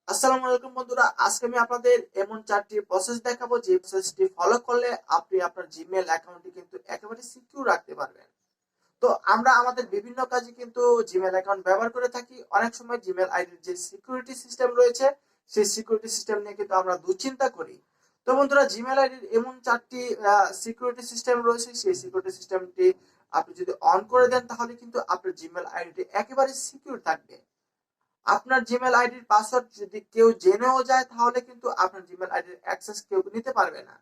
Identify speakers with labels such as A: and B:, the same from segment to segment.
A: আসসালামু আলাইকুম বন্ধুরা, আজকে আমি আপনাদের এমন চারটি প্রসেস দেখাবো যে প্রসেসটি ফলো করলে আপনি আপনার জিমেল অ্যাকাউন্টটি কিন্তু একেবারে সিকিউর রাখতে পারবেন। তো আমরা আমাদের বিভিন্ন কাজে কিন্তু জিমেল অ্যাকাউন্ট ব্যবহার করে থাকি। অনেক সময় জিমেল আইডির যে সিকিউরিটি সিস্টেম রয়েছে সেই সিকিউরিটি সিস্টেম নিয়ে কিন্তু আমরা দুশ্চিন্তা করি। তো বন্ধুরা, জিমেল আইডির এমন চারটি সিকিউরিটি সিস্টেম রয়েছে, সেই সিকিউরিটি সিস্টেমটি আপনি যদি অন করে দেন তাহলে কিন্তু আপনার জিমেল আইডিটি একেবারে সিকিউর থাকবে। আপনার জিমেল আইডির পাসওয়ার্ড যদি কেউ জেনেও যায় তাহলে কিন্তু আপনার জিমেল আইডির অ্যাক্সেস কেউ নিতে পারবে না।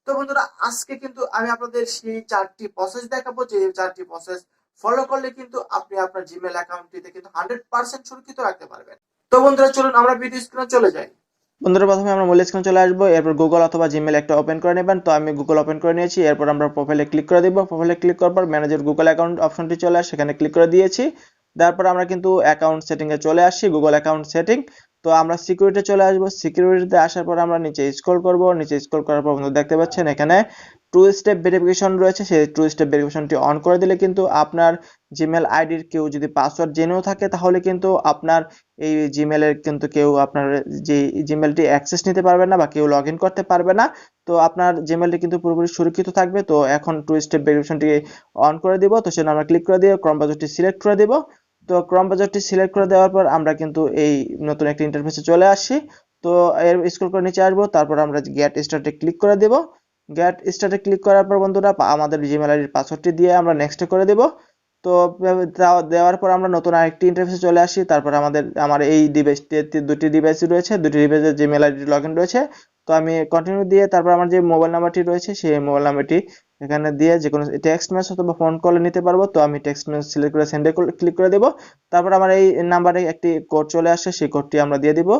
A: তো বন্ধুরা, আজকে কিন্তু আমি আপনাদের সেই চারটি প্রসেস দেখাবো যে চারটি প্রসেস ফলো করলে কিন্তু আপনি আপনার জিমেল অ্যাকাউন্টটিতে কিন্তু 100% সুরক্ষিত রাখতে পারবেন। তো বন্ধুরা, চলুন আমরা ভিডিও স্ক্রিনে চলে যাই।
B: বন্ধুরা, প্রথমে আমরা মূল স্ক্রিনে চলে আসবো। এরপর গুগল অথবা জিমেল একটা ওপেন করে নেবেন। তো আমি গুগল ওপেন করে নিয়েছি। এরপর আমরা প্রোফাইলে ক্লিক করে দিব। প্রোফাইলে ক্লিক করার পর ম্যানেজের গুগল অ্যাকাউন্ট অপশনটি চলে আসে, সেখানে ক্লিক করে দিয়েছি। তারপর আমরা কিন্তু অ্যাকাউন্ট সেটিং এ চলে আসছি, গুগল অ্যাকাউন্ট সেটিং। তো আমরা সিকিউরিটি চলে আসবো। সিকিউরিটিতে আসার পর আমরা নিচে স্ক্রল করব। নিচে স্ক্রল করার পর বন্ধু দেখতে পাচ্ছেন এখানে টু স্টেপ ভেরিফিকেশন রয়েছে। সেই টু স্টেপ ভেরিফিকেশনটি অন করে দিলে কিন্তু আপনার জিমেল আইডির কেউ যদি পাসওয়ার্ড জেনেও থাকে তাহলে কিন্তু আপনার এই জিমেলের কিন্তু কেউ আপনার যে জিমেলটি অ্যাক্সেস নিতে পারবে না বা কেউ লগ ইন করতে পারবে না। তো আপনার জিমেলটি কিন্তু পুরোপুরি সুরক্ষিত থাকবে। তো এখন টু স্টেপ ভেরিফিকেশনটি অন করে দিব। তো সেটা আমরা ক্লিক করে দিয়ে ক্রম ব্রাউজারটি সিলেক্ট করে দিব। তো ক্রম ব্রাউজারটি সিলেক্ট করে দেওয়ার পর আমরা কিন্তু এই নতুন একটা ইন্টারফেসে চলে আসি। তো এর স্ক্রল করে নিচে আসবো। তারপর আমরা গেট স্টার্টে ক্লিক করে দেব। গেট স্টার্টে ক্লিক করার পর বন্ধুরা আমাদের জিমেল আইডির পাসওয়ার্ডটি দিয়ে আমরা নেক্সট করে দেব। তো দেওয়ার পর আমরা নতুন আরেকটি ইন্টারফেসে চলে আসি। তারপর আমার এই ডিভাইসটি দুটি ডিভাইস রয়েছে, দুটি ডিভাইসের জিমেল আইডি লগইন রয়েছে। তো আমি কন্টিনিউ দিয়ে তারপর আমার যে মোবাইল নাম্বারটি রয়েছে সেই মোবাইল নাম্বারটি এখানে দিয়ে যে কোনো টেক্সট মেসেজ অথবা ফোন কলে নিতে পারবো। তো আমি টেক্সট মেসেজ সিলেক্ট করে সেন্ডে ক্লিক করে দেব। তারপর আমার এই নাম্বারে একটি কোড চলে আসে, সেই কোডটি আমরা দিয়ে দিব।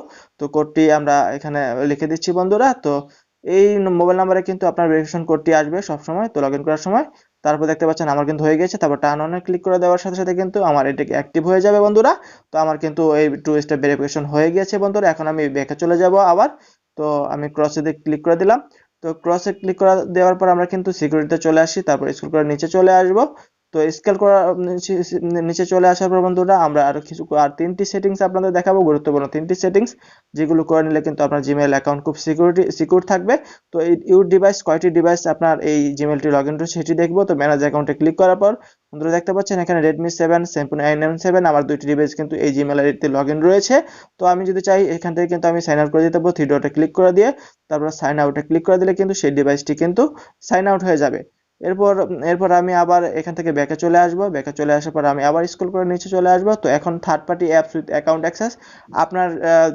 B: তো কোডটি আমরা এখানে লিখে দিচ্ছি বন্ধুরা। তো এই মোবাইল নাম্বারে কিন্তু আপনার ভেরিফিকেশন কোডটি আসবে সবসময় তো লগইন করার সময়। তারপর দেখতে পাচ্ছেন আমার কিন্তু হয়ে গেছে। তারপর টার্ন অনে ক্লিক করে দেওয়ার সাথে সাথে কিন্তু আমার এটা অ্যাক্টিভ হয়ে যাবে বন্ধুরা। তো আমার কিন্তু এই টু স্টেপ ভেরিফিকেশন হয়ে গেছে বন্ধুরা। এখন আমি ব্যাকে চলে যাব আবার। তো আমি ক্রসে ক্লিক করে দিলাম। তো ক্রসে ক্লিক করে দেওয়ার পর আমরা কিন্তু সিকিউরিটিতে চলে আসি। তারপর স্ক্রল করে নিচে চলে আসব। তো স্কেল করা নিচে চলে আসার পর বন্ধুরা আমরা আর তিনটি সেটিংস আপনাদের দেখাবো, গুরুত্বপূর্ণ তিনটি সেটিংস, যেগুলো করে নিলে কিন্তু আপনার জিমেইল অ্যাকাউন্ট খুব সিকিউর থাকবে। তো এই ইউর ডিভাইস কয়টি ডিভাইস আপনার এই জিমেলটি লগ ইন রয়েছে সেটি দেখবো। তো ম্যানেজ অ্যাকাউন্টে ক্লিক করার পর বন্ধুরা দেখতে পাচ্ছেন এখানে রেডমি 7 স্যামসাং A9 7 আমার দুইটি ডিভাইস কিন্তু এই জিমেল আইডিতে লগ ইন রয়েছে। তো আমি যদি চাই এখান থেকে কিন্তু আমি সাইন আউট করে দিতে পারবো, থ্রি ডটে ক্লিক করে দিয়ে তারপর সাইন আউটে ক্লিক করে দিলে কিন্তু সেই ডিভাইসটি কিন্তু সাইন আউট হয়ে যাবে। এরপর এরপর আমি আবার এখান থেকে ব্যাকে চলে আসবো। ব্যাকে চলে আসার পর আমি আবার স্ক্রল করে নিচে চলে আসবো। তো এখন third party apps with account access, আপনার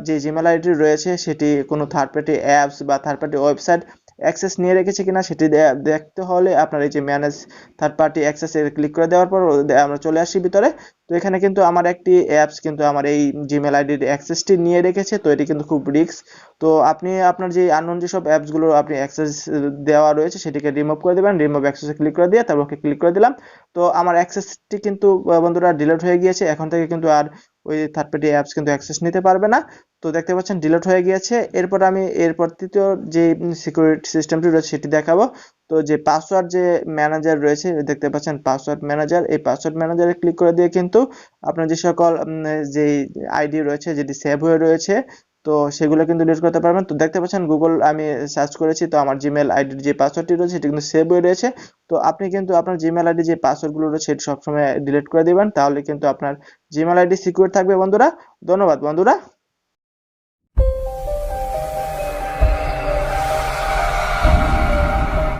B: যে জিমেল আইডি রয়েছে সেটি কোনো থার্ড পার্টি অ্যাপস বা থার্ড পার্টি ওয়েবসাইট অ্যাক্সেস নিয়ে রেখেছে কিনা সেটি দেখতে হলে আপনার এই যে ম্যানেজ থার্ড পার্টি অ্যাক্সেস এ ক্লিক করে দেওয়ার পর আমরা চলে আসি ভিতরে। তো এখানে কিন্তু আমার একটি অ্যাপস কিন্তু আমার এই জিমেল আইডির অ্যাক্সেসটি নিয়ে রেখেছে। তো এটি কিন্তু খুব রিস্ক। তো আপনি আপনার যে আননোন যেসব অ্যাপসগুলো আপনি অ্যাক্সেস দেওয়া রয়েছে সেটিকে রিমুভ করে দেবেন। রিমুভ অ্যাক্সেসে ক্লিক করে দিয়ে তারপর ওকে ক্লিক করে দিলাম। তো আমার অ্যাক্সেসটি কিন্তু বন্ধুরা ডিলিট হয়ে গিয়েছে। এখন থেকে কিন্তু আর ওই থার্ড পার্টি অ্যাপস কিন্তু অ্যাক্সেস নিতে পারবে না। তো দেখতে পাচ্ছেন ডিলিট হয়ে গিয়েছে। এরপর তৃতীয় যে সিকিউরিটি সিস্টেমটি রয়েছে সেটি দেখাবো। তো যে পাসওয়ার্ড যে ম্যানেজার রয়েছে দেখতে পাচ্ছেন পাসওয়ার্ড ম্যানেজার, এই পাসওয়ার্ড ম্যানেজারে ক্লিক করে দিয়ে কিন্তু আপনার যে সকল যে আইডি রয়েছে যেটি সেভ হয়ে রয়েছে তো সেগুলো কিন্তু ডিলিট করতে পারবেন। তো দেখতে পাচ্ছেন গুগল আমি সার্চ করেছি, তো আমার জিমেল আইডির যে পাসওয়ার্ডটি রয়েছে সেটি কিন্তু সেভ হয়ে রয়েছে। তো আপনি কিন্তু আপনার জিমেল আইডি যে পাসওয়ার্ডগুলো রয়েছে সেটি সবসময় ডিলিট করে দিবেন, তাহলে কিন্তু আপনার জিমেল আইডি সিকিউর থাকবে বন্ধুরা। ধন্যবাদ বন্ধুরা।